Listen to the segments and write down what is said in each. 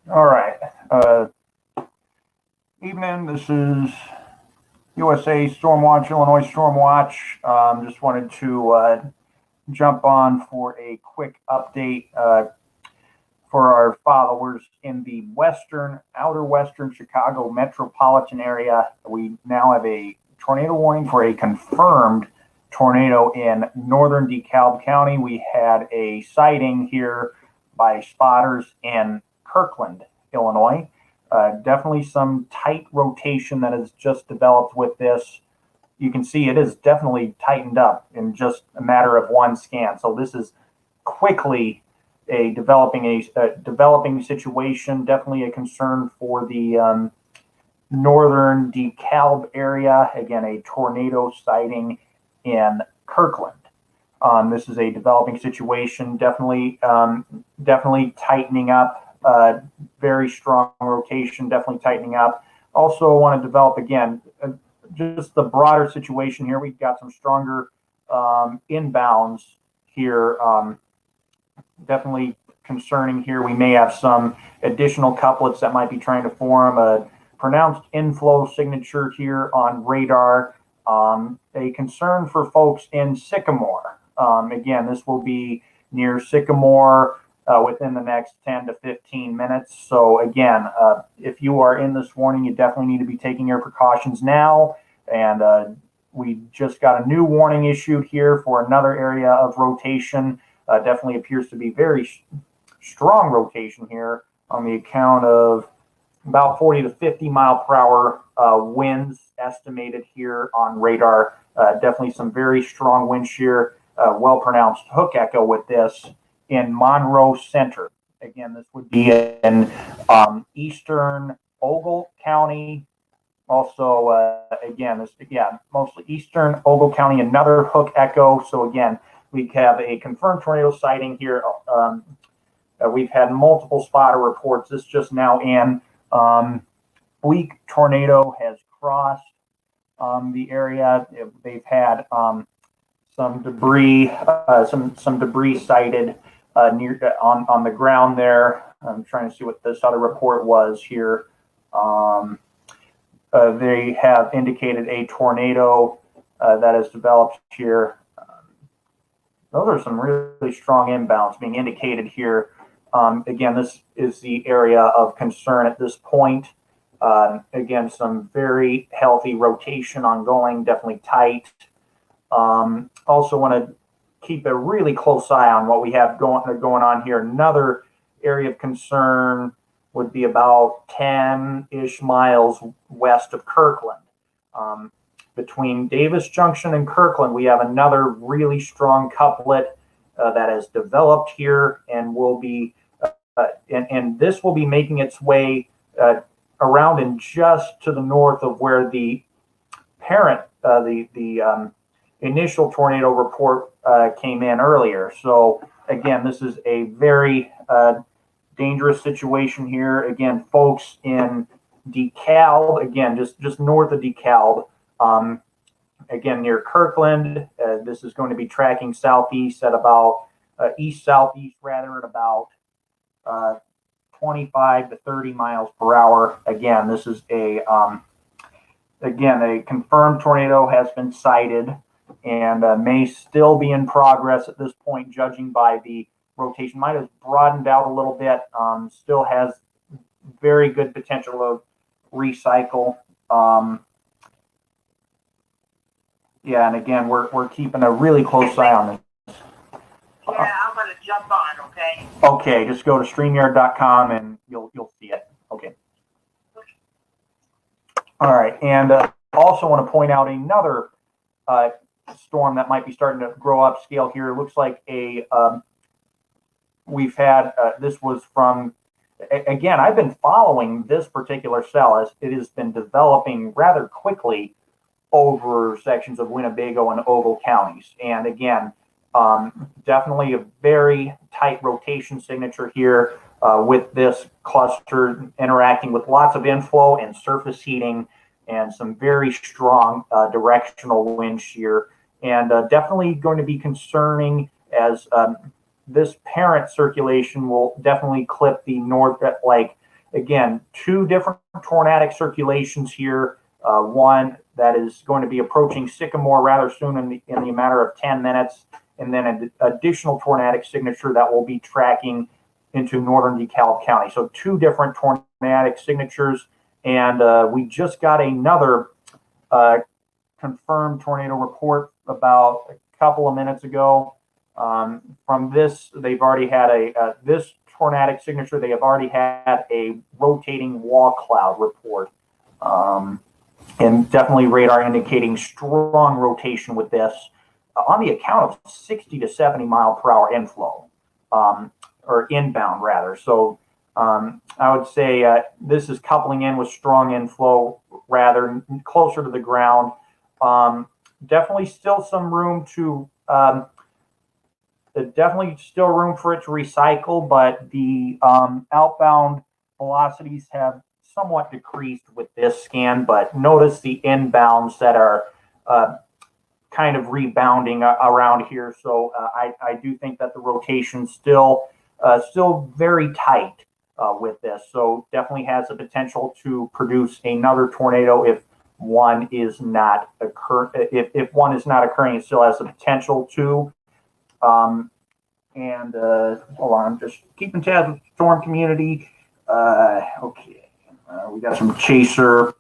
All right. Evening. This is USA Stormwatch, Illinois Stormwatch. Just wanted to jump on for a quick update for our followers in the outer western Chicago metropolitan area. We now have a tornado warning for a confirmed tornado in northern DeKalb County. We had a sighting here by spotters in Kirkland, Illinois. Definitely some tight rotation that has just developed with this. You can see it is definitely tightened up in just a matter of one scan. So this is quickly a developing situation. Definitely a concern for the northern DeKalb area. Again, a tornado sighting in Kirkland. This is a developing situation. Definitely tightening up. Very strong rotation. Definitely tightening up. Also, want to develop again just the broader situation here. We've got some stronger inbounds here. Definitely concerning here. We may have some additional couplets that might be trying to form a pronounced inflow signature here on radar. A concern for folks in Sycamore. Again, this will be near Sycamore within the next 10 to 15 minutes. So again, if you are in this warning, you definitely need to be taking your precautions now. And we just got a new warning issued here for another area of rotation. Definitely appears to be very strong rotation here on the account of about 40 to 50 mile per hour winds estimated here on radar. Definitely some very strong wind shear, well pronounced hook echo with this in Monroe Center. Again, this would be in eastern Ogle County. Also, mostly eastern Ogle County, another hook echo. So again, we have a confirmed tornado sighting here. We've had multiple spotter reports. This just now in. Bleak tornado has crossed the area. They've had some debris, some debris sighted near on the ground there. I'm trying to see what this other report was here. They have indicated a tornado that has developed here. Those are some really strong inbounds being indicated here. Again, this is the area of concern at this point. Again, some very healthy rotation ongoing, definitely tight. Also want to keep a really close eye on what we have going on here. Another area of concern would be about 10-ish miles west of Kirkland. Between Davis Junction and Kirkland, we have another really strong couplet that has developed here and will be, and this will be making its way around and just to the north of where the parent, the initial tornado report came in earlier. So again, this is a very dangerous situation here. Again, folks in DeKalb, again, just north of DeKalb, again, near Kirkland, this is going to be tracking southeast at about east-southeast rather at about 25 to 30 miles per hour. Again, this is a confirmed tornado has been sighted and may still be in progress at this point, judging by the rotation. Might have broadened out a little bit. Still has very good potential to recycle. And again, we're keeping a really close eye on this. Yeah, I'm gonna jump on. Okay. Okay, just go to StreamYard.com and you'll see it. Okay. All right, and also want to point out another storm that might be starting to grow upscale here. It looks like we've had this was from. Again, I've been following this particular cell as it has been developing rather quickly over sections of Winnebago and Ogle counties. And again, definitely a very tight rotation signature here with this cluster interacting with lots of inflow and surface heating and some very strong directional wind shear. And definitely going to be concerning as this parent circulation will definitely clip the north, like again, two different tornadic circulations here. One that is going to be approaching Sycamore rather soon in the matter of 10 minutes, and then an additional tornadic signature that will be tracking into northern DeKalb County. So two different tornadic signatures, and we just got another confirmed tornado report about a couple of minutes ago. From this, they've already had this tornadic signature. They have already had a rotating wall cloud report, and definitely radar indicating strong rotation with this on the account of 60 to 70 mile per hour inflow, or inbound rather. So I would say this is coupling in with strong inflow rather closer to the ground. Definitely still some room to definitely still room for it to recycle, but the outbound velocities have somewhat decreased with this scan. But notice the inbounds that are kind of rebounding around here. So I do think that the rotation still very tight with this. So definitely has the potential to produce another tornado if one is not if one is not occurring. It still has the potential to. And hold on, I'm just keeping tabs with the storm community. Okay, we got some chaser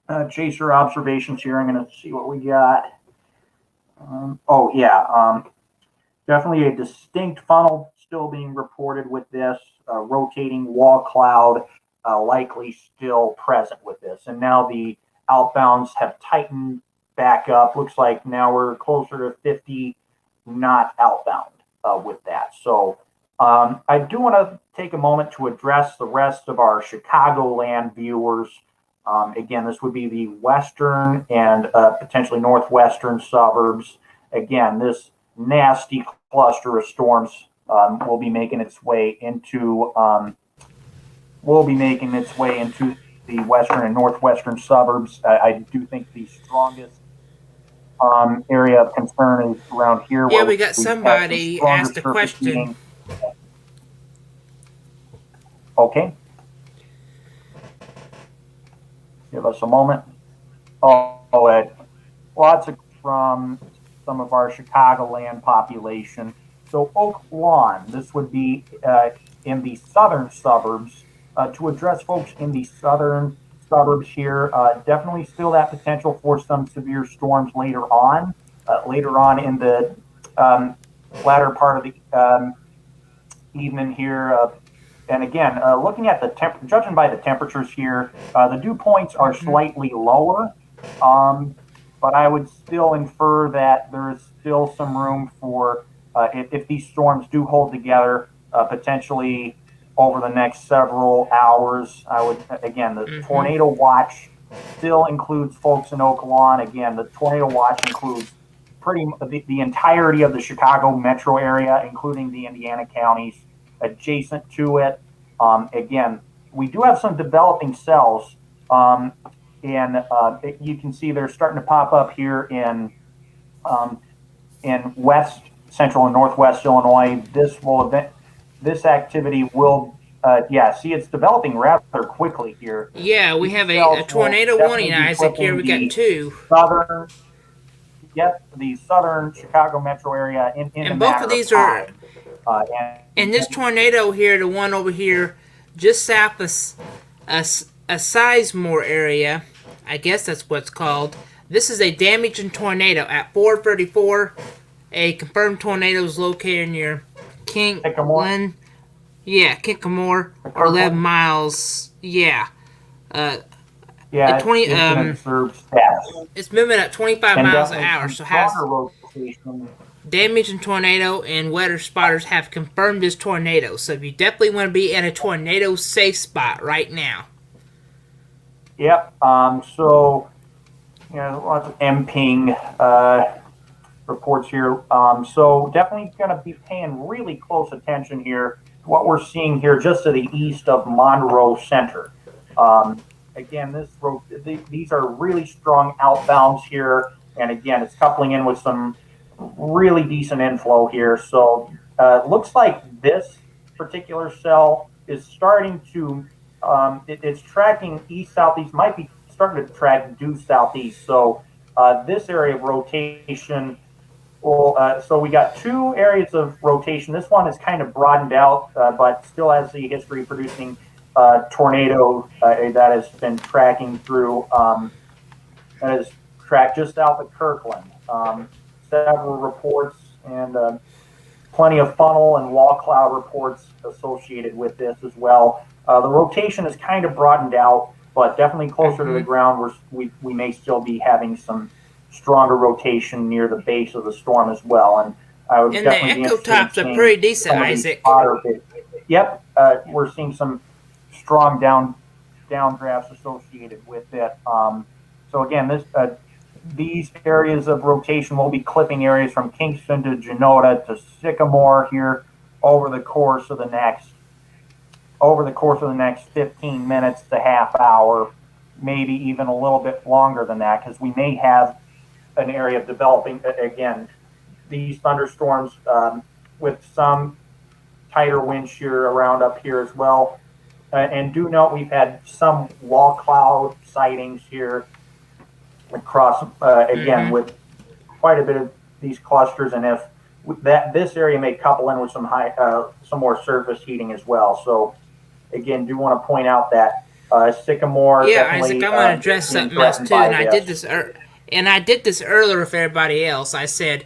observations here. I'm going to see what we got. Definitely a distinct funnel still being reported with this rotating wall cloud, likely still present with this. And now the outbounds have tightened back up. Looks like now we're closer to 50 knot outbound with that. So I do want to take a moment to address the rest of our Chicagoland viewers. Again, this would be the western and potentially northwestern suburbs. Again, this nasty cluster of storms will be making its way into the western and northwestern suburbs. I do think the strongest area of concern is around here. Yeah, we got somebody asked a question. Heating. Okay. Give us a moment. Lots of from some of our Chicagoland population. So Oak Lawn, this would be in the southern suburbs. To address folks in the southern suburbs here, definitely still that potential for some severe storms later on in the latter part of the evening here. And again, looking at judging by the temperatures here, the dew points are slightly lower, but I would still infer that there's still some room for, if these storms do hold together, potentially over the next several hours. I would, again, the tornado watch still includes folks in Oak Lawn. Again, the tornado watch includes the entirety of the Chicago metro area, including the Indiana counties adjacent to it. Again, we do have some developing cells, and you can see they're starting to pop up here in west, central, and northwest Illinois. This activity will, see, it's developing rather quickly here. Yeah, we have a tornado warning, Isaac. Here we got two. The southern Chicago metro area and both of these are. And this tornado here, the one over here, just south of a Sizemore area, I guess that's what's called. This is a damaging tornado at 4:34. A confirmed tornado is located near Chicagoland. Yeah, Chicagoland, or 11 miles. Yeah. It's moving at 25 miles an hour, so has damage and tornado, and weather spotters have confirmed this tornado. So you definitely want to be in a tornado safe spot right now. Yep. So, lots of MPing reports here. So definitely going to be paying really close attention here to what we're seeing here just to the east of Monroe Center. Again, these are really strong outbounds here, and again, it's coupling in with some really decent inflow here. So looks like this particular cell is starting to it's tracking east southeast. Might be starting to track due southeast. So this area of rotation. Well, so we got two areas of rotation. This one is kind of broadened out, but still has the history of producing tornado that has been tracking through. That is tracked just south of Kirkland. Several reports and plenty of funnel and wall cloud reports associated with this as well. The rotation is kind of broadened out, but definitely closer to the ground. We may still be having some stronger rotation near the base of the storm as well. And I would definitely the echo tops are pretty decent, Isaac. Yep, we're seeing some strong downdrafts associated with it. So again, these areas of rotation will be clipping areas from Kingston to Genoa to Sycamore here over the course of the next 15 minutes to half hour, maybe even a little bit longer than that, because we may have an area of developing again these thunderstorms with some tighter wind shear around up here as well. And do note we've had some wall cloud sightings here across again with quite a bit of these clusters, and if this area may couple in with some more surface heating as well. So again, do want to point out that Sycamore. Yeah, Isaac, I want to address something else too, and I did this earlier with everybody else. I said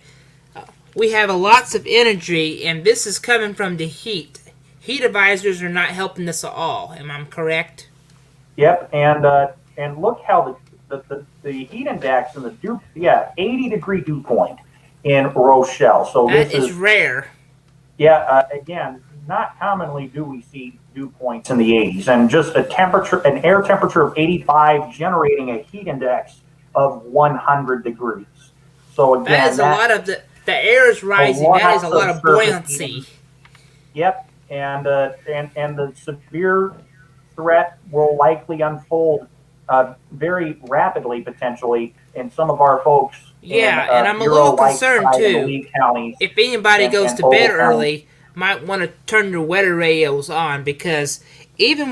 we have lots of energy, and this is coming from the heat. Heat advisors are not helping us at all. Am I correct? Yep, and look how the heat index and the 80-degree dew point in Rochelle. So that is rare. Yeah, again, not commonly do we see dew points in the 80s, and just an air temperature of 85 generating a heat index of 100 degrees. So again, that is a lot of the air is rising. That is a lot of buoyancy. Yep, and the severe threat will likely unfold very rapidly, potentially, in some of our folks. Yeah, and I'm a little concerned too. If anybody goes to bed early, might want to turn your weather radios on, because even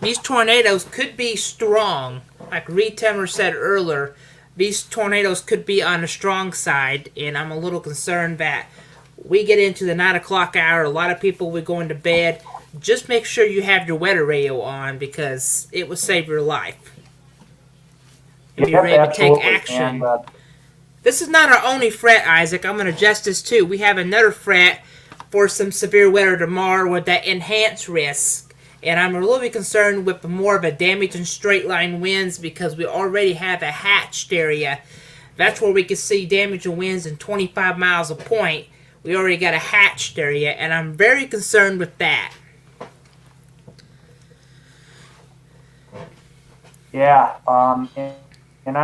these tornadoes could be strong. Like Reed Timmer said earlier, these tornadoes could be on the strong side, and I'm a little concerned that we get into the 9 o'clock hour. A lot of people will go into bed. Just make sure you have your weather radio on, because it will save your life. You'll be ready to take action. And, this is not our only threat, Isaac. I'm going to adjust this too. We have another threat for some severe weather tomorrow with that enhanced risk. And I'm a little bit concerned with more of a damage and straight line winds, because we already have a hatched area. That's where we can see damage and winds in 25 miles a point. We already got a hatched area, and I'm very concerned with that. Yeah, and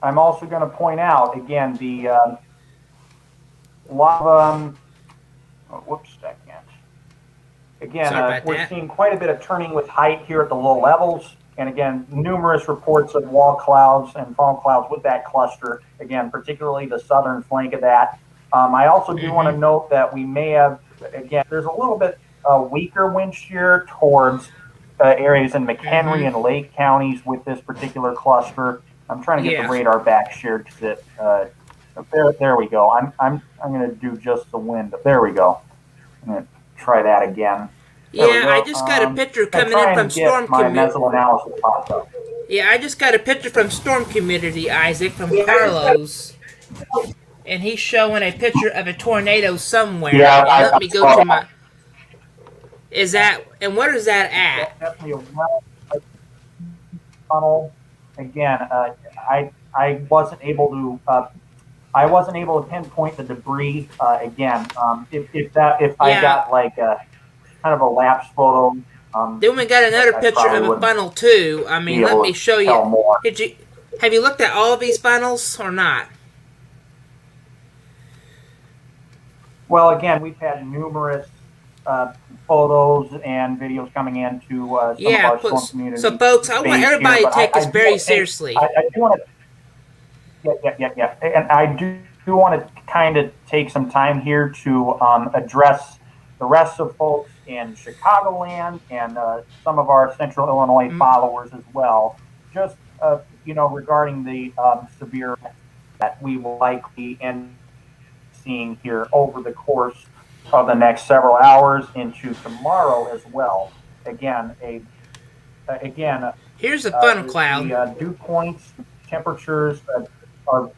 I'm also gonna point out again the lot of whoops, second. Again, we're seeing quite a bit of turning with height here at the low levels, and again, numerous reports of wall clouds and funnel clouds with that cluster. Again, particularly the southern flank of that. I also do want to note that we may have, again, there's a little bit weaker wind shear towards areas in McHenry and Lake counties with this particular cluster. I'm trying to get the radar back shared because there we go. I'm going to do just the wind. There we go. I'm going to try that again. I just got a picture coming in from Storm Community. Yeah, I just got a picture from Storm Community, Isaac, from Carlos. And he's showing a picture of a tornado somewhere. Yeah, let me go to my... Is that... And what is that at? Definitely a funnel. Again, I wasn't able to pinpoint the debris. Again, if I got like a kind of a lapse photo. Then we got another picture of a funnel too. I mean, let me show you. Have you looked at all of these funnels or not? Well, again, we've had numerous photos and videos coming in to some of our storm community. So, folks, I want everybody to take this very seriously. I do want to, and I do want to kind of take some time here to address the rest of folks in Chicagoland and some of our Central Illinois followers as well, just regarding the severe that we will likely end seeing here over the course of the next several hours into tomorrow as well. Again, Here's a funnel cloud. the dew points, temperatures are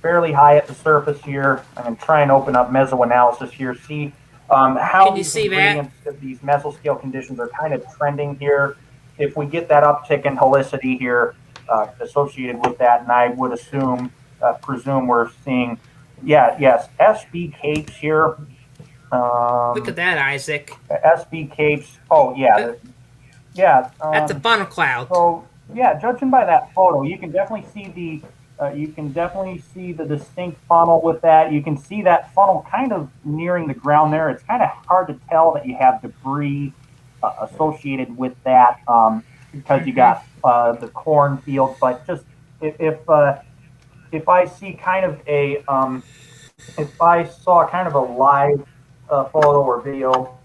fairly high at the surface here. I'm going to try and open up mesoanalysis here, see how Can you see that? these mesoscale conditions are kind of trending here. If we get that uptick in helicity here associated with that, and I would presume we're seeing, SB capes here. Look at that, Isaac. SB capes. Oh yeah, That's a funnel cloud. So judging by that photo, you can definitely see the distinct funnel with that. You can see that funnel kind of nearing the ground there. It's kind of hard to tell that you have debris associated with that because you got the cornfield. But just if I see kind of if I saw kind of a live photo or video,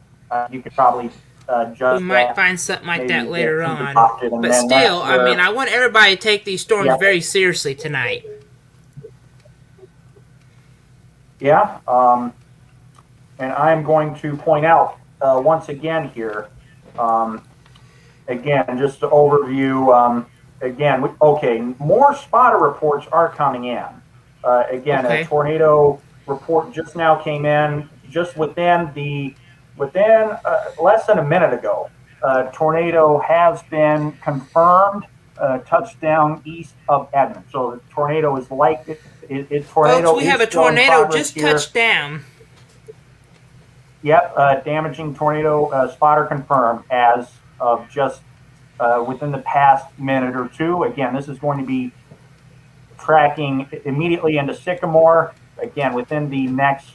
you could probably judge. We might find something like that later on. But still, I want everybody to take these storms very seriously tonight. Yeah, and I'm going to point out once again here, again, just to overview, more spotter reports are coming in. A tornado report just now came in, just within less than a minute ago. Tornado has been confirmed, touchdown east of Edmond. So the tornado is tornado. Folks, we have a tornado just touched down. Yep, damaging tornado spotter confirmed as of just within the past minute or two. Again, this is going to be tracking immediately into Sycamore. Again, within the next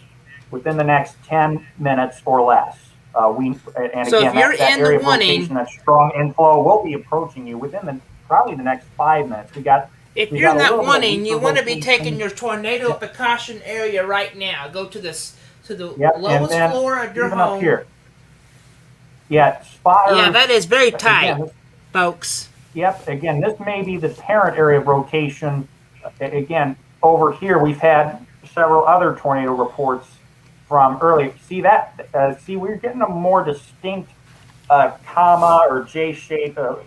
10 minutes or less. So if you're in the warning, that strong inflow will be approaching you within probably the next 5 minutes. If you're in that warning, you want to be taking your tornado precaution area right now. Go to the lowest floor of your home. Up here. Yeah, spotter. Yeah, that is very tight, folks. Yep. Again, this may be the parent area of rotation. Again, over here we've had several other tornado reports from earlier. See that? We're getting a more distinct comma or J shape, a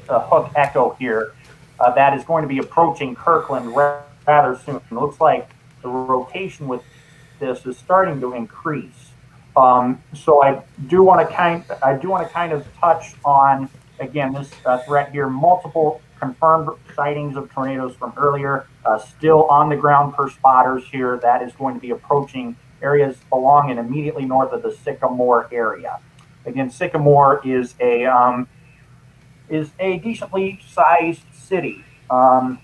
hook echo here that is going to be approaching Kirkland rather soon. It looks like the rotation with this is starting to increase. So I do want to kind of touch on again this threat here. Multiple confirmed sightings of tornadoes from earlier, still on the ground per spotters here. That is going to be approaching areas along and immediately north of the Sycamore area. Again, Sycamore is a decently sized city, or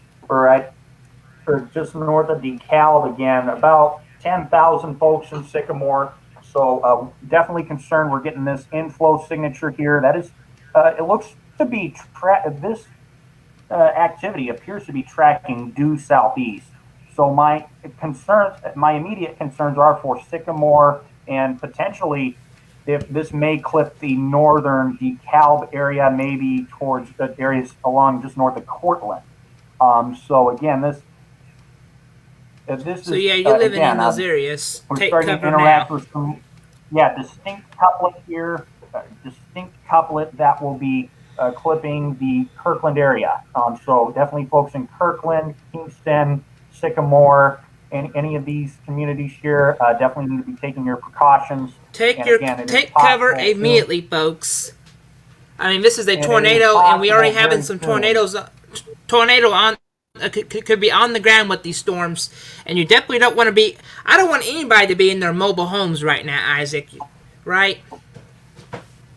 just north of DeKalb. Again, about 10,000 folks in Sycamore. So definitely concerned. We're getting this inflow signature here. That is, it looks to be this activity appears to be tracking due southeast. So my immediate concerns are for Sycamore and potentially if this may clip the northern DeKalb area, maybe towards the areas along just north of Cortland. So again, this so yeah, you're living in those areas. Take cover now. With some, distinct couplet here, distinct couplet that will be clipping the Kirkland area. So definitely folks in Kirkland, Kingston, Sycamore, and any of these communities here definitely need to be taking your precautions. Take cover immediately, folks. I mean, this is a tornado, and we already having some tornadoes. Tornado on could be on the ground with these storms, and you definitely don't want to be. I don't want anybody to be in their mobile homes right now, Isaac. Right?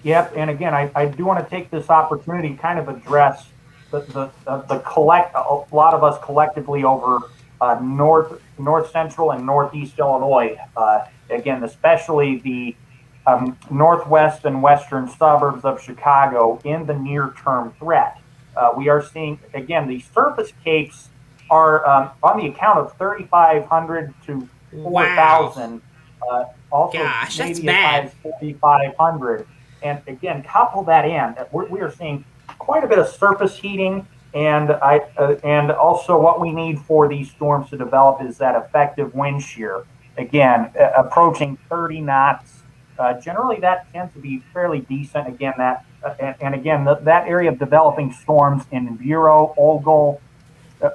Yep. And again, I do want to take this opportunity to kind of address a lot of us collectively over north central and northeast Illinois. Again, especially the northwest and western suburbs of Chicago in the near-term threat. We are seeing, again, the surface capes are on the account of 3,500 to 4,000 Also Gosh, that's maybe as high bad. as 4,500. And again, couple that in, we are seeing quite a bit of surface heating, and also what we need for these storms to develop is that effective wind shear. Again, approaching 30 knots. Generally, that tends to be fairly decent. Again, and again, that area of developing storms in Bureau, Ogle,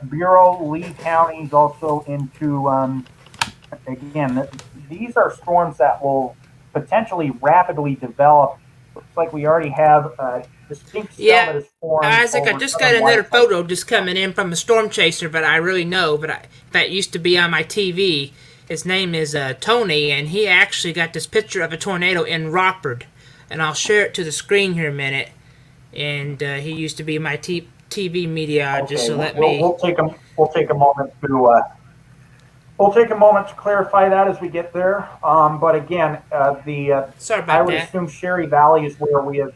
Bureau, Lee counties, also into again, these are storms that will potentially rapidly develop. Looks like we already have a distinct cell Yeah, that is formed Isaac, I over just got southern another Whitehead. photo just coming in from a storm chaser, but I really know, that used to be on my TV. His name is Tony, and he actually got this picture of a tornado in Rockford, and I'll share it to the screen here a minute. And he used to be my TV meteorologist, Okay, so let me. we'll take a moment to we'll take a moment to clarify that as we get there. But again, Sorry I about would that. assume Sherry Valley is where we have.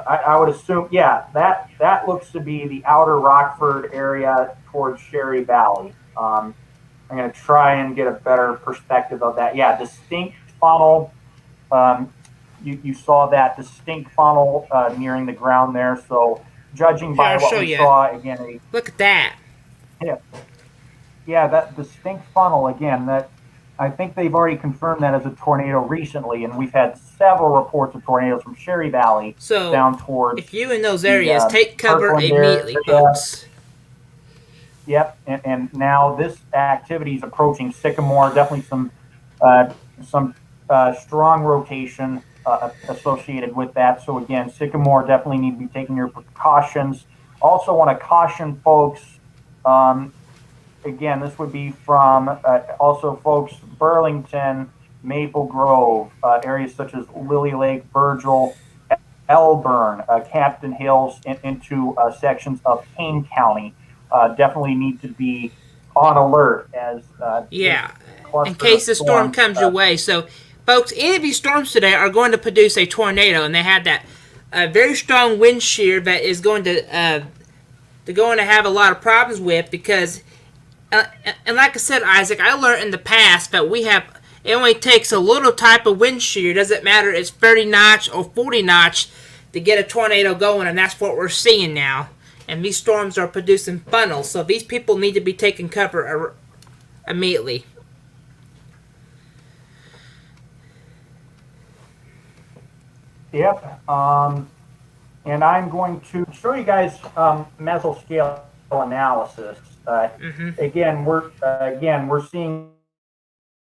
I would assume, yeah, that looks to be the outer Rockford area towards Sherry Valley. I'm going to try and get a better perspective of that. Yeah, distinct funnel. Um, you saw that distinct funnel nearing the ground there. So judging Here, by I'll what show we you. saw, again, Look at that. yeah, yeah, that distinct funnel again. That I think they've already confirmed that as a tornado recently, and we've had several reports of tornadoes from Sherry Valley So, down towards if you in those the areas, take cover Kirkland immediately, area. folks. Yep, and now this activity is approaching Sycamore. Definitely uh, some strong rotation associated with that. So again, Sycamore definitely need to be taking your precautions. Also, want to caution folks. Um, Again, this would be from also folks Burlington, Maple Grove, areas such as Lily Lake, Virgil, Elburn, Captain Hills, into sections of Kane County. Definitely need to be on alert as this Yeah, in cluster of case the storm storms. comes your way. So, folks, any of these storms today are going to produce a tornado, and they have that very strong wind shear that is going to they're going to have a lot of problems with because, and like I said, Isaac, I learned in the past that we have. It only takes a little type of wind shear. Doesn't matter it's 30 knots or 40 knots to get a tornado going, and that's what we're seeing now. And these storms are producing funnels, so these people need to be taking cover immediately. Yep. And I'm going to show you guys mesoscale analysis. Again, we're seeing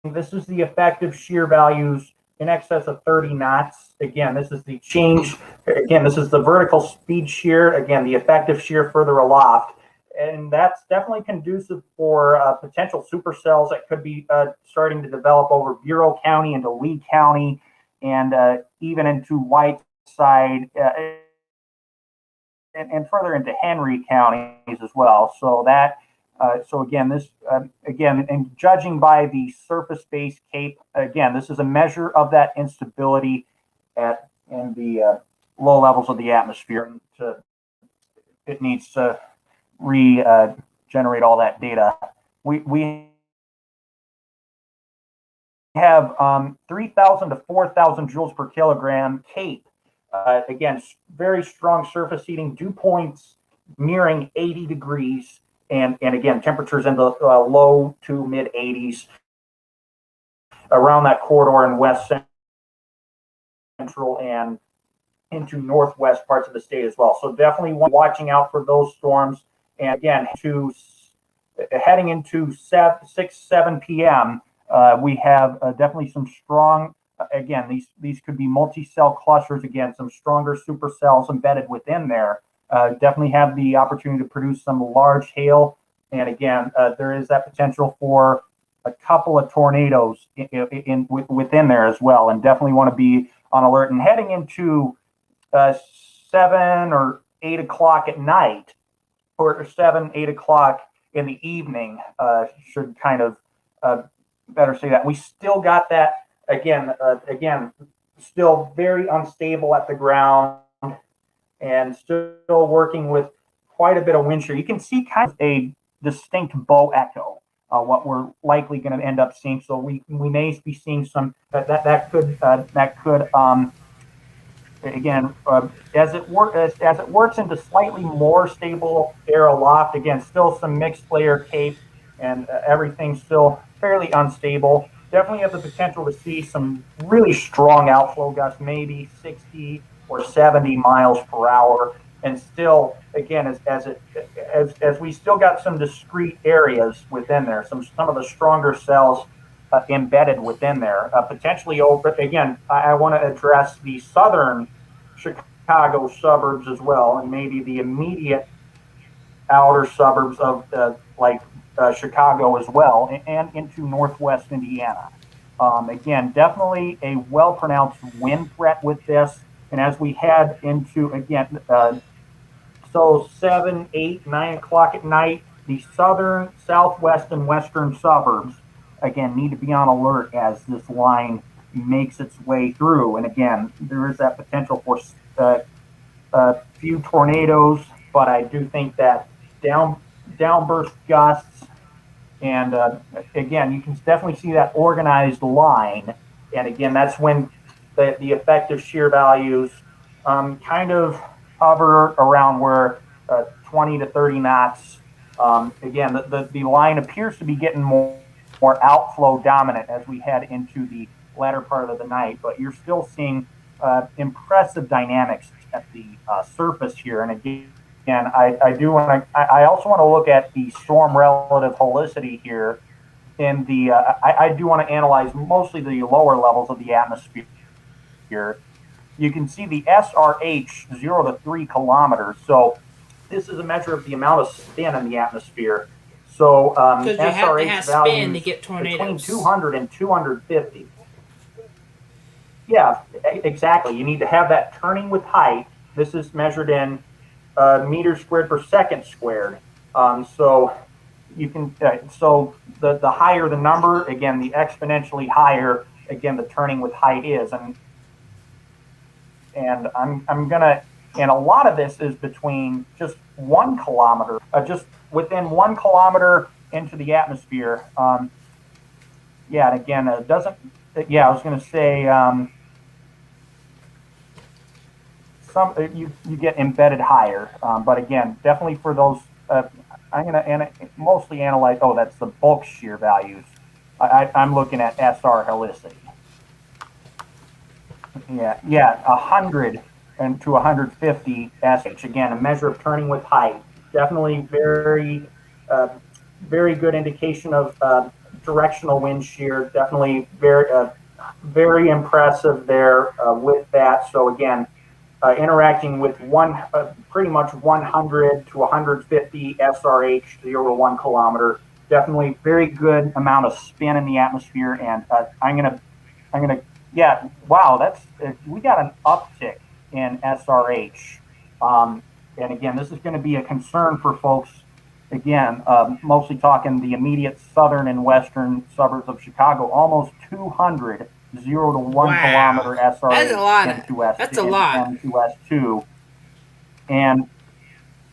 this is the effective shear values in excess of 30 knots. Again, this is the change. Again, this is the vertical speed shear. Again, the effective shear further aloft. And that's definitely conducive for potential supercells that could be starting to develop over Bureau County into Lee County and even into Whiteside and further into Henry counties as well. So so again, again, and judging by the surface-based CAPE, again, this is a measure of that instability in the low levels of the atmosphere. It needs to regenerate all that data. We have 3,000 to 4,000 joules per kilogram CAPE. Again, very strong surface heating, dew points nearing 80 degrees, and again, temperatures in the low to mid 80s around that corridor in west central and into northwest parts of the state as well. So definitely watching out for those storms. And again, heading into 6, 7 p.m., we have definitely some strong, again, these could be multi-cell clusters, again, some stronger supercells embedded within there. Definitely have the opportunity to produce some large hail. And again, there is that potential for a couple of tornadoes within there as well. And definitely want to be on alert. And heading into 7 or 8 o'clock at night, or 7, 8 o'clock in the evening, should kind of better say that. We still got that, again, still very unstable at the ground and still working with quite a bit of wind shear. You can see kind of a distinct bow echo what we're likely going to end up seeing. So we may be seeing some that could again, as it works into slightly more stable air aloft, again, still some mixed layer cape, and everything's still fairly unstable. Definitely have the potential to see some really strong outflow gusts, maybe 60 or 70 miles per hour. And still, again, as we still got some discrete areas within there, some of the stronger cells embedded within there. Potentially over, again, I want to address the southern Chicago suburbs as well, and maybe the immediate outer suburbs of Chicago as well, and into northwest Indiana. Again, definitely a well pronounced wind threat with this. And as we head into, again, so 7, 8, 9 o'clock at night, the southern, southwest, and western suburbs, again, need to be on alert as this line makes its way through. And again, there is that potential for a few tornadoes, but I do think that downburst gusts, and again, you can definitely see that organized line. And again, that's when the effective shear values kind of hover around where 20 to 30 knots. Again, the line appears to be getting more outflow dominant as we head into the latter part of the night, but you're still seeing impressive dynamics at the surface here. And again, I also want to look at the storm relative helicity here. In the I do want to analyze mostly the lower levels of the atmosphere here. You can see the SRH 0 to 3 kilometers. So this is a measure of the amount of spin in the atmosphere. So SRH values to get tornadoes. Between 200 and 250. Yeah, exactly. You need to have that turning with height. This is measured in meters squared per second squared. So you can so the higher the number, again, the exponentially higher, again, the turning with height is. And I'm gonna, and a lot of this is between just 1 kilometer, just within 1 kilometer into the atmosphere. Yeah, and again, it doesn't. Yeah, I was gonna say some you get embedded higher, but again, definitely for those. I'm gonna mostly analyze. Oh, that's the bulk shear values. I'm looking at SR helicity. Yeah, 100 and to 150 SH. Again, a measure of turning with height. Definitely very good indication of directional wind shear. Definitely very impressive there with that. So again, interacting with pretty much 100 to 150 SRH 0 to 1 kilometer. Definitely very good amount of spin in the atmosphere. And I'm gonna yeah, wow, we got an uptick in SRH. And again, this is going to be a concern for folks. Again, mostly talking the immediate southern and western suburbs of Chicago, almost 200 0 to 1 kilometer SRH. That's a lot. That's a lot. M2S2. And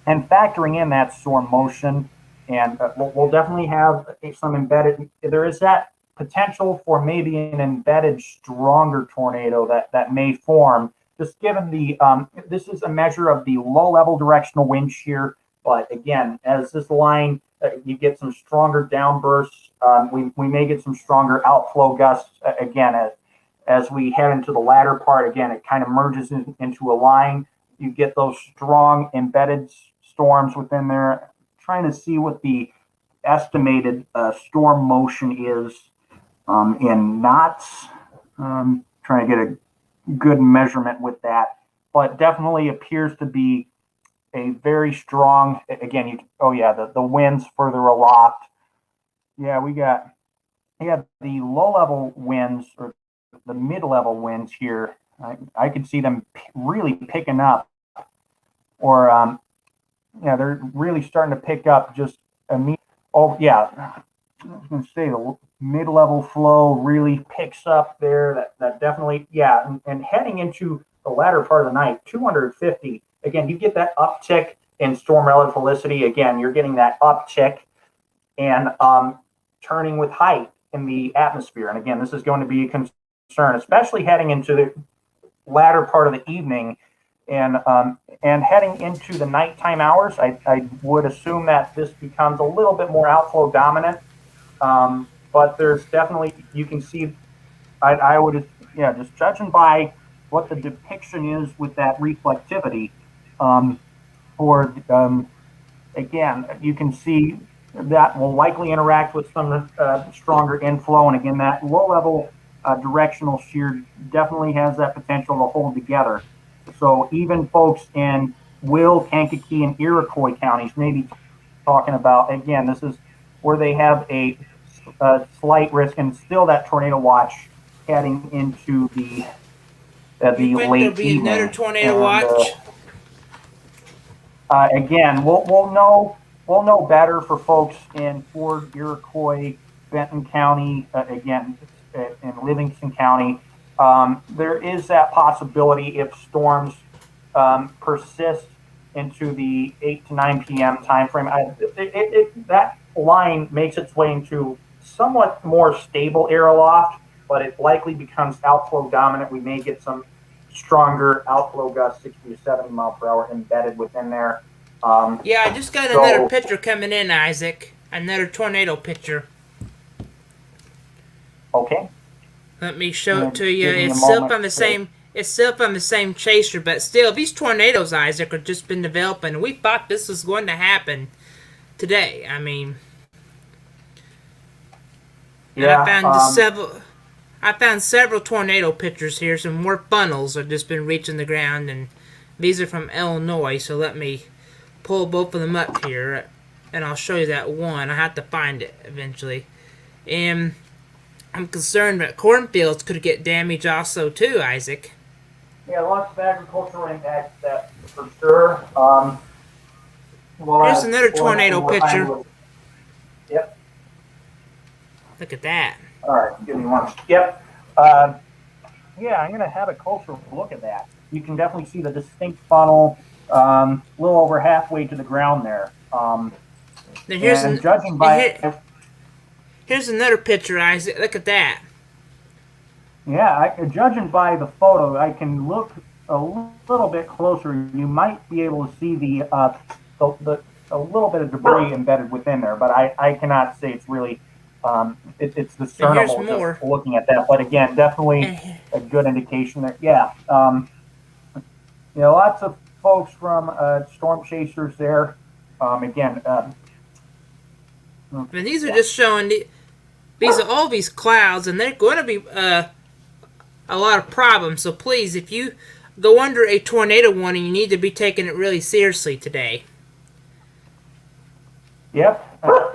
factoring in that storm motion, and we'll definitely have some embedded, there is that potential for maybe an embedded stronger tornado that may form, just given the this is a measure of the low level directional wind shear. But again, as this line you get some stronger downbursts, we may get some stronger outflow gusts again as we head into the latter part. Again, it kind of merges into a line. You get those strong embedded storms within there. Trying to see what the estimated storm motion is in knots. Trying to get a good measurement with that, but definitely appears to be a very strong. Again, the winds further aloft. Yeah, we got the low level winds or the mid level winds here. I could see them really picking up, or they're really starting to pick up just immediately. Oh yeah, I was going to say the mid-level flow really picks up there. That definitely, yeah. And heading into the latter part of the night, 250. Again, you get that uptick in storm relative helicity. Again, you're getting that uptick, and turning with height in the atmosphere. And again, this is going to be a concern, especially heading into the latter part of the evening and heading into the nighttime hours. I would assume that this becomes a little bit more outflow dominant. But there's definitely, you can see, I would, yeah, just judging by what the depiction is with that reflectivity, for, again, you can see that will likely interact with some stronger inflow. And again, that low level directional shear definitely has that potential to hold together. So even folks in Will, Kankakee, and Iroquois counties may be talking about, again, this is where they have a slight risk, and still that tornado watch heading into the You think late there'll be evening. another tornado And, watch? again, we'll know better for folks in Ford, Iroquois, Benton County, again, in Livingston County. There is that possibility if storms persist into the 8 to 9 p.m. time frame. That line makes its way into somewhat more stable air aloft, but it likely becomes outflow dominant. We may get some stronger outflow gusts, 60 to 70 mile per hour embedded within there. Yeah, I just got another picture coming in, Isaac. Another tornado picture. Okay. Let me show it to you. It's still from the same. It's still from the same chaser, but still, these tornadoes, Isaac, have just been developing. We thought this was going to happen today. I mean, yeah. I found several tornado pictures here. Some more funnels have just been reaching the ground, and these are from Illinois. So let me pull both of them up here, and I'll show you that one. I have to find it eventually. And I'm concerned that cornfields could get damaged also too, Isaac. Yeah, lots of agricultural impacts, that for sure. Here's another tornado picture. Yep. Look at that. All right, give me one. Yep. Yeah, I'm going to have a closer look at that. You can definitely see the distinct funnel, a little over halfway to the ground there. Here's another picture, Isaac. Look at that. Yeah, judging by the photo, I can look a little bit closer. You might be able to see the a little bit of debris embedded within there, but I cannot say it's really it's discernible just looking at that. But again, definitely a good indication that lots of folks from storm chasers there. Again, and these are just showing these are all these clouds, and they're going to be a lot of problems. So please, if you go under a tornado warning, you need to be taking it really seriously today. Yep,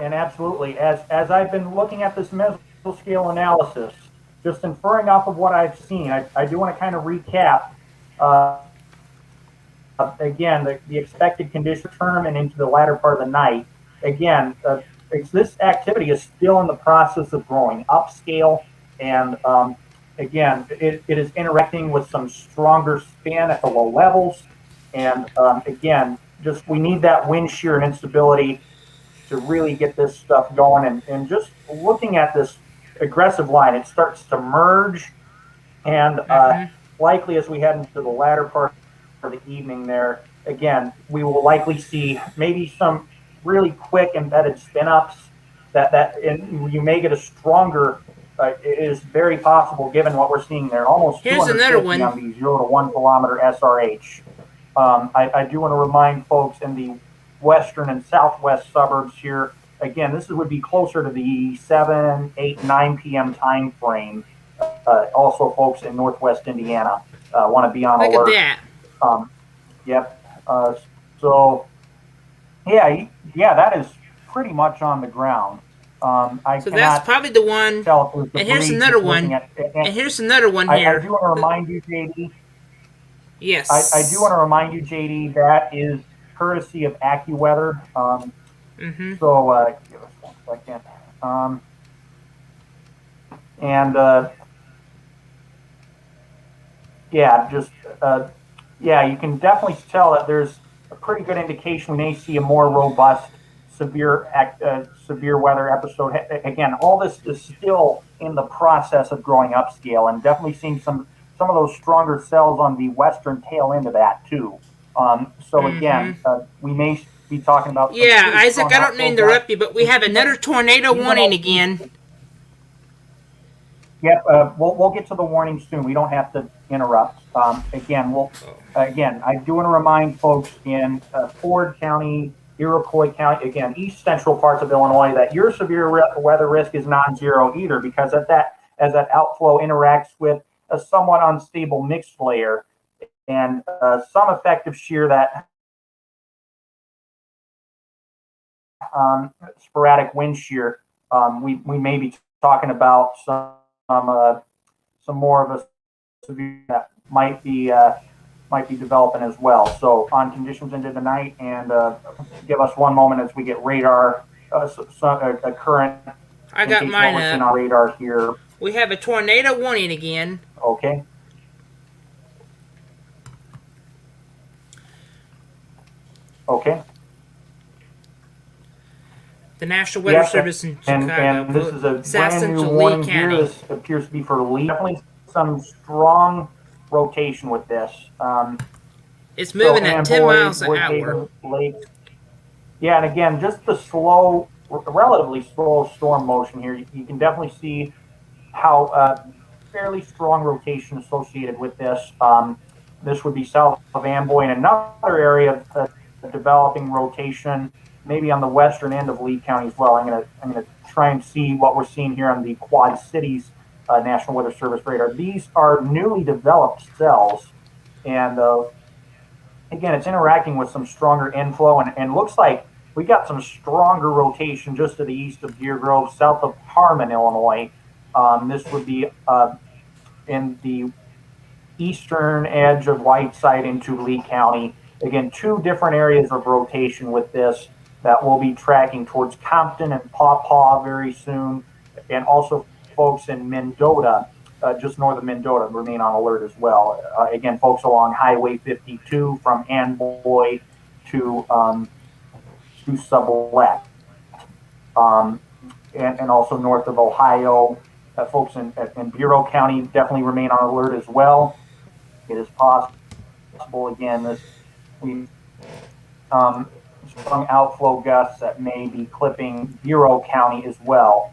and absolutely. As I've been looking at this mesoscale analysis, just inferring off of what I've seen, I do want to kind of recap. Again, the expected condition term and into the latter part of the night. Again, this activity is still in the process of growing upscale, and again, it is interacting with some stronger spin at the low levels. And again, just we need that wind shear and instability to really get this stuff going. And just looking at this aggressive line, it starts to merge, and likely as we head into the latter part of the evening there, again, we will likely see maybe some really quick embedded spin-ups and you may get a stronger, it is very possible given what we're seeing there, almost here's another one on the 0 to 1 kilometer SRH. I do want to remind folks in the western and southwest suburbs here, again, this would be closer to the 7, 8, 9 p.m. time frame. Also, folks in northwest Indiana want to be on alert. Look at that. Yep. So, yeah, that is pretty much on the ground. So that's probably the one. And here's another one. And here's another one here. I do want to remind you, JD. Yes. I do want to remind you, JD, that is courtesy of AccuWeather. So, give us 1 second. You can definitely tell that there's a pretty good indication we may see a more robust, severe severe weather episode. Again, all this is still in the process of growing upscale, and definitely seeing some of those stronger cells on the western tail end of that too. So again, we may be talking about some Yeah, pretty Isaac, strong I don't mean to outflow interrupt you, but we have another tornado warning again. Yep, we'll get to the warning soon. We don't have to interrupt. Again, I do want to remind folks in Ford County, Iroquois County, again, east central parts of Illinois, that your severe weather risk is non-zero either, because as that outflow interacts with a somewhat unstable mixed layer and some effective shear that sporadic wind shear, we may be talking about some more of a severe that might be developing as well. So on conditions into the night, and give us one moment as we get radar, a current. I got mine up. On radar here. We have a tornado warning again. Okay. Okay. The National Weather Service in Chicago. And this is a brand new warning here. This appears to be for Lee. Definitely some strong rotation with this. It's moving at 10 miles an hour. Yeah, and again, just the relatively slow storm motion here. You can definitely see how fairly strong rotation associated with this. This would be south of Amboy, and another area of developing rotation, maybe on the western end of Lee County as well. I'm gonna try and see what we're seeing here on the Quad Cities National Weather Service radar. These are newly developed cells, and again, it's interacting with some stronger inflow, and looks like we got some stronger rotation just to the east of Deer Grove, south of Harmon, Illinois. This would be in the eastern edge of Whiteside into Lee County. Again, two different areas of rotation with this that we'll be tracking towards Compton and Paw Paw very soon, and also folks in Mendota, just north of Mendota, remain on alert as well. Again, folks along Highway 52 from Amboy to Sublette, and also north of Ohio. Folks in Bureau County definitely remain on alert as well. It is possible, again, strong outflow gusts that may be clipping Bureau County as well.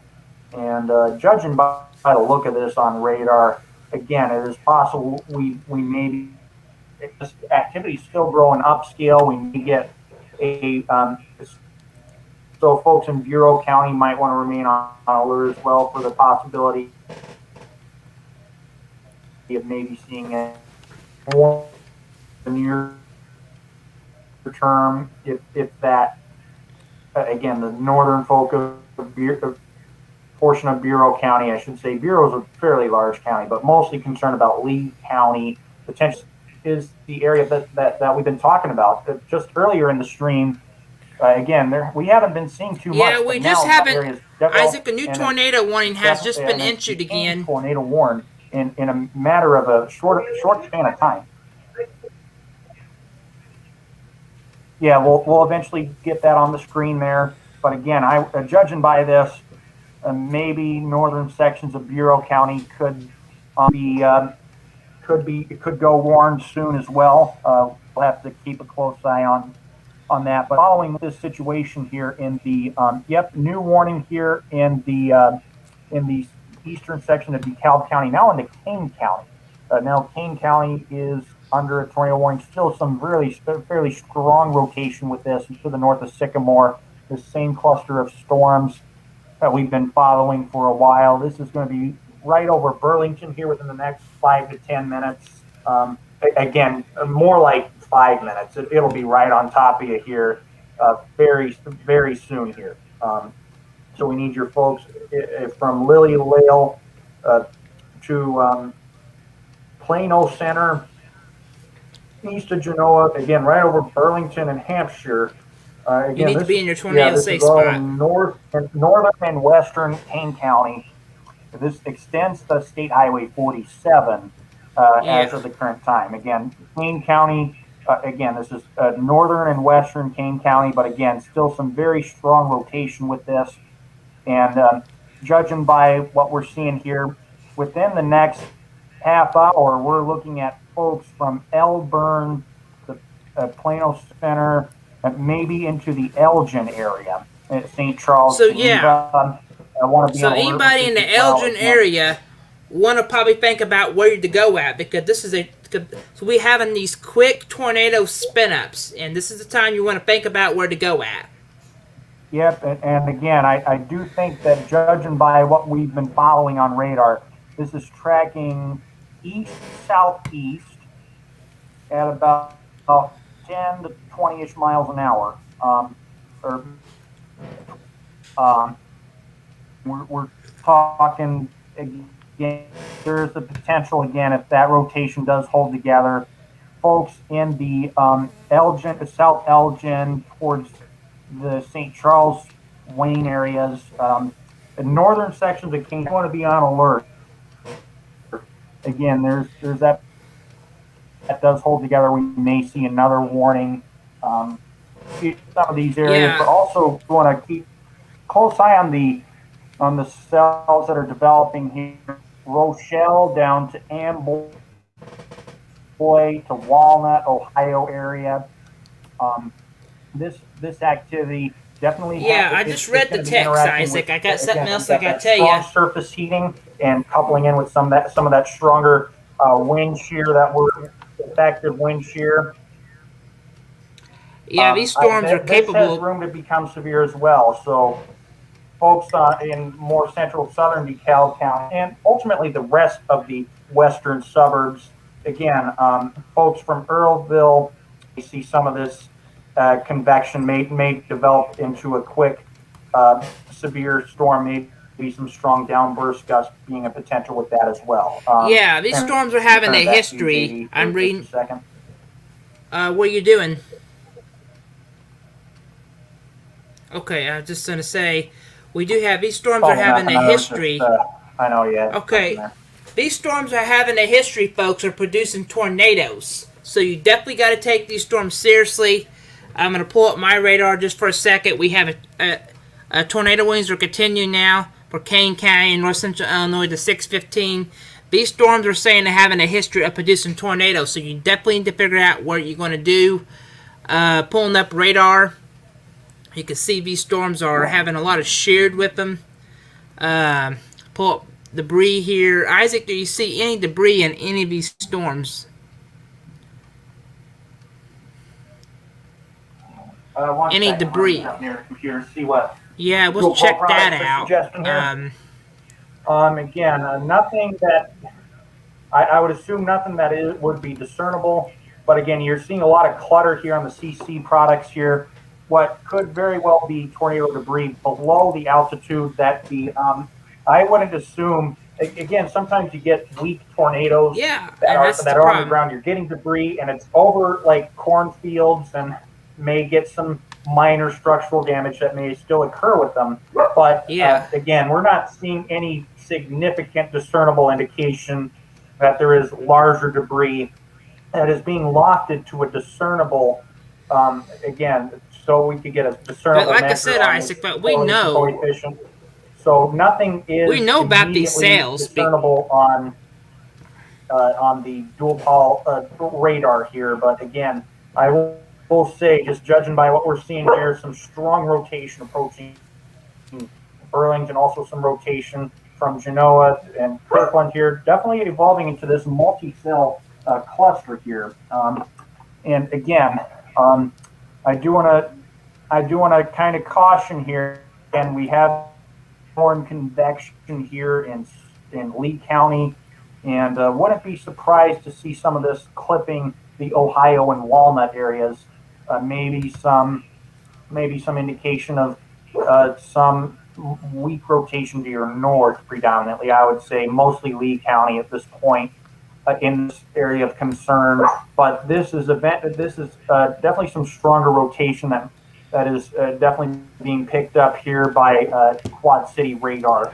And judging by the look of this on radar, again, it is possible we may be, this activity is still growing upscale. We may get so folks in Bureau County might want to remain on alert as well for the possibility of maybe seeing a more near term, if that, again, the northern focus of portion of Bureau County, I should say. Bureau is a fairly large county, but mostly concerned about Lee County. Potentially is the area that we've been talking about. Just earlier in the stream, again, we haven't been seeing too much. Yeah, we just haven't. Isaac, a new tornado warning has just been issued again. Tornado warned in a matter of a short span of time. Yeah, we'll eventually get that on the screen there. But again, judging by this, maybe northern sections of Bureau County could go warned soon as well. We'll have to keep a close eye on that. But following this situation here in the new warning here in the eastern section of DeKalb County, now into Kane County. Now Kane County is under a tornado warning. Still some fairly strong rotation with this to the north of Sycamore. This same cluster of storms that we've been following for a while. This is going to be right over Burlington here within the next 5 to 10 minutes. Again, more like 5 minutes. It'll be right on top of you here very, very soon here. So we need your folks from Lily Lale to Plano Center, east of Genoa, again, right over Burlington and Hampshire. Again, you need to be in your tornado safe spot. Northern and western Kane County. This extends to State Highway 47 as of the current time. Again, Kane County, again, this is northern and western Kane County, but again, still some very strong rotation with this. And judging by what we're seeing here, within the next half hour, we're looking at folks from Elburn to Plano Center, maybe into the Elgin area at St. Charles. So yeah, I want to be so on alert with anybody this in the as well. Elgin area want to probably think about where to go at, because this is so we having these quick tornado spin ups, and this is the time you want to think about where to go at. Yep, and again, I do think that judging by what we've been following on radar, this is tracking east southeast at about 10 to 20-ish miles an hour. Or um, we're talking again. There's the potential again if that rotation does hold together. Folks in the Elgin, South Elgin, towards the St. Charles, Wayne areas, the northern sections of King, want to be on alert. Again, there's that does hold together. We may see another warning. Some of these areas, Yeah. but also we want to keep close eye on the cells that are developing here. Rochelle down to Amboy to Walnut, Ohio area. This activity definitely. Yeah, I just read the text, Isaac. I got something else I got to tell you. Surface heating and coupling in with some of that stronger wind shear, that we're effective wind shear. Yeah, these storms are capable. This has room to become severe as well. So folks in more central southern DeKalb County and ultimately the rest of the western suburbs. Again, folks from Earlville, you see some of this convection may develop into a quick severe storm, maybe some strong downburst gusts being a potential with that as well. Yeah, these storms are having a history. I'm reading. Second. What are you doing? Okay, I was just going to say, we do have, these storms are having a history. I know, yeah. Okay, these storms are having a history, folks, are producing tornadoes. So you definitely got to take these storms seriously. I'm going to pull up my radar just for a second. We have a tornado warnings are continuing now for Kane County in north central Illinois to 6:15. These storms are saying they're having a history of producing tornadoes, so you definitely need to figure out what you're going to do. Pulling up radar, you can see these storms are having a lot of sheared with them. Pull up debris here. Isaac, do you see any debris in any of these storms? Any debris? Near the computer, see what. Yeah, we'll check that out. Again, nothing that I would assume nothing that would be discernible. But again, you're seeing a lot of clutter here on the CC products here. What could very well be tornado debris below the altitude that I wouldn't assume. Again, sometimes you get weak tornadoes that are on the ground. You're getting debris, and it's over like cornfields, and may get some minor structural damage that may still occur with them. But again, we're not seeing any significant discernible indication that there is larger debris that is being lofted to a discernible, again, so we could get a discernible. But like I said, Isaac, but we know. Coefficient. So nothing is. We know about these sails. Discernible on the dual pol radar here, but again, I will say, just judging by what we're seeing here, some strong rotation approaching Burlington, also some rotation from Genoa and Kirkland here, definitely evolving into this multi-cell cluster here. And again, I do want to kind of caution here, and we have storm convection here in Lee County, and wouldn't be surprised to see some of this clipping the Ohio and Walnut areas. Maybe some indication of some weak rotation to your north predominantly. I would say mostly Lee County at this point in this area of concern. But this is definitely some stronger rotation that is definitely being picked up here by Quad City radar.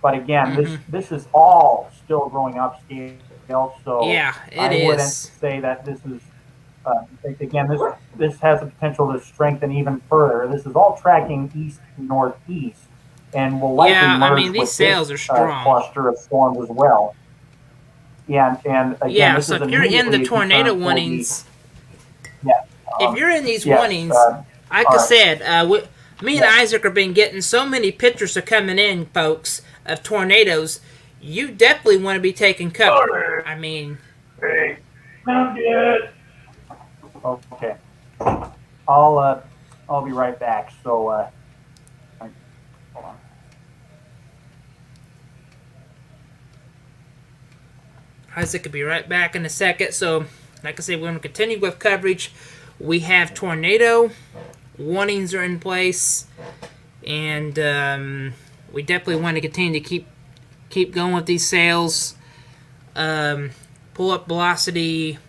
But again, this is all still growing upscale. So yeah, I wouldn't say that this is. Again, this has the potential to strengthen even further. This is all tracking east northeast. and will likely Yeah, I merge mean, these with sales this are strong. cluster of storms as well. Yeah, and again, Yeah, this so is if you're in the immediately a tornado concern for the warnings, yeah. if you're in these Yes. warnings, like All I right. said, me and Yes. Isaac have been getting so many pictures are coming in, folks, of tornadoes. You definitely want to be taking cover. I mean, Hey, not yet. Okay. I'll be right back. So hold on. Isaac will be right back in a second. So, like I said, we're going to continue with coverage. We have tornado warnings are in place, and we definitely want to continue to keep going with these sales. Pull up velocity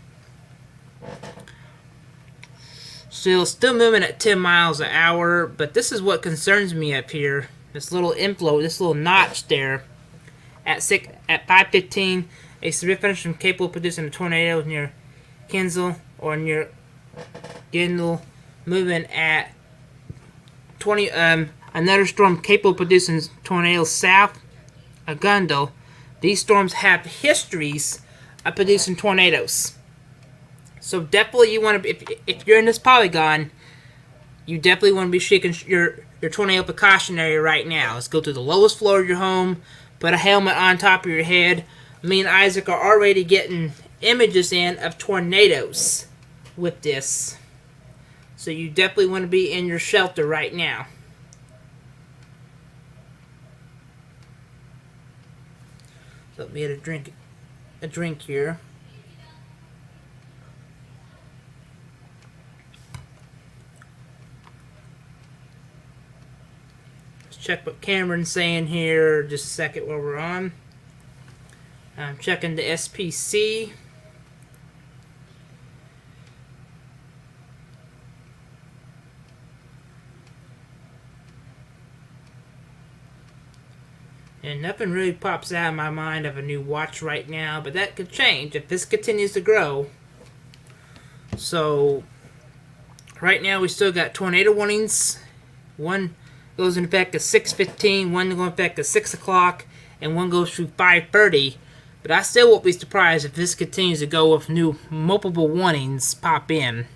still moving at 10 miles an hour, but this is what concerns me up here. This little inflow, this little notch there at 5:15. A severe thunderstorm capable of producing a tornado near Kinsel or near Gindel, moving at 20. Another storm capable of producing tornadoes south of Gundel. These storms have histories of producing tornadoes. So definitely you want to, if you're in this polygon, you definitely want to be shaking your tornado precaution area right now. Let's go to the lowest floor of your home, put a helmet on top of your head. Me and Isaac are already getting images in of tornadoes with this. So you definitely want to be in your shelter right now. So let me get a drink here. Let's check what Cameron's saying here. Just a second while we're on. I'm checking the SPC. And nothing really pops out in my mind of a new watch right now, but that could change if this continues to grow. So, right now we still got tornado warnings. One goes into effect at 6:15, one goes into effect at 6 o'clock, and one goes through 5:30. But I still won't be surprised if this continues to go with new multiple warnings pop in.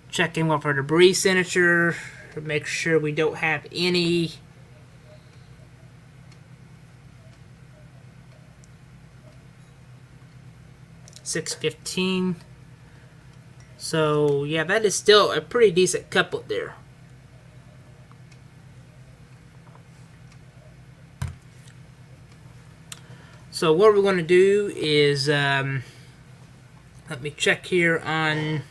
Checking with our debris signature, make sure we don't have any. $6.15. So yeah, that is still a pretty decent couplet there. So what we're going to do is let me check here on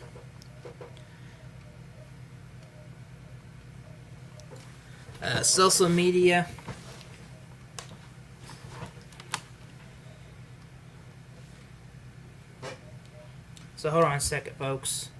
social media. So hold on a second, folks.